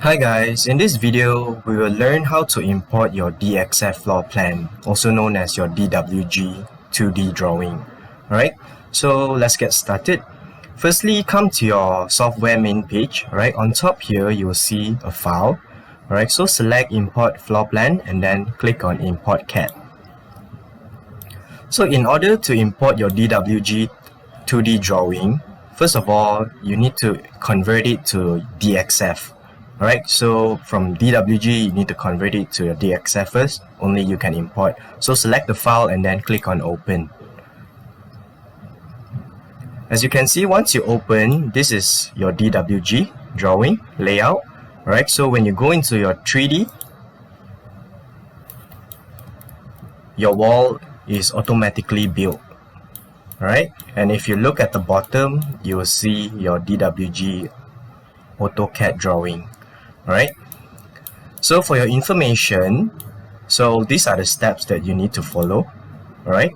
Hi guys, in this video, we will learn how to import your DXF floor plan, also known as your DWG 2D drawing. Alright, so let's get started. Firstly, come to your software main page. Right on top here, you will see a file. Alright, so select import floor plan and then click on import CAD. So in order to import your DWG 2D drawing, first of all, you need to convert it to DXF. Alright, so from DWG, you need to convert it to your DXF first, only you can import. So select the file and then click on open. As you can see, once you open, this is your DWG drawing layout. Alright, so when you go into your 3D, your wall is automatically built. Alright, and if you look at the bottom, you will see your DWG AutoCAD drawing. Alright, so for your information, so these are the steps that you need to follow. Alright,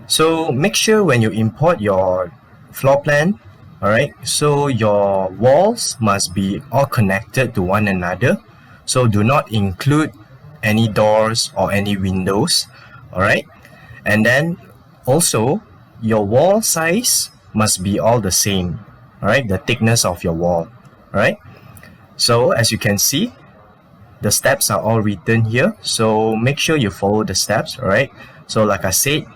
so make sure when you import your floor plan, alright, so your walls must be all connected to one another. So do not include any doors or any windows. Alright, and then also your wall size must be all the same. Alright, the thickness of your wall. Alright, so as you can see, the steps are all written here, so make sure you follow the steps. Alright, so like I said,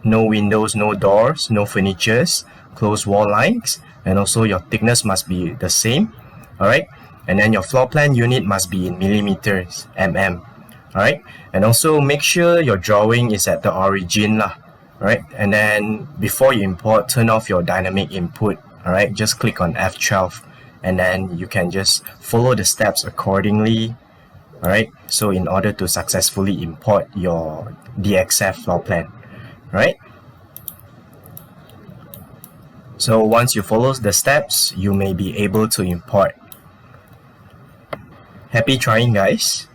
no windows, no doors, no furnitures, closed wall lines, and also your thickness must be the same. Alright, and then your floor plan unit must be in millimeters, Alright, and also make sure your drawing is at the origin lah. Alright, and then before you import, turn off your dynamic input. Alright, just click on F12 and then you can just follow the steps accordingly. Alright, so in order to successfully import your DXF floor plan. Right, so once you follow the steps, you may be able to import. Happy trying, guys.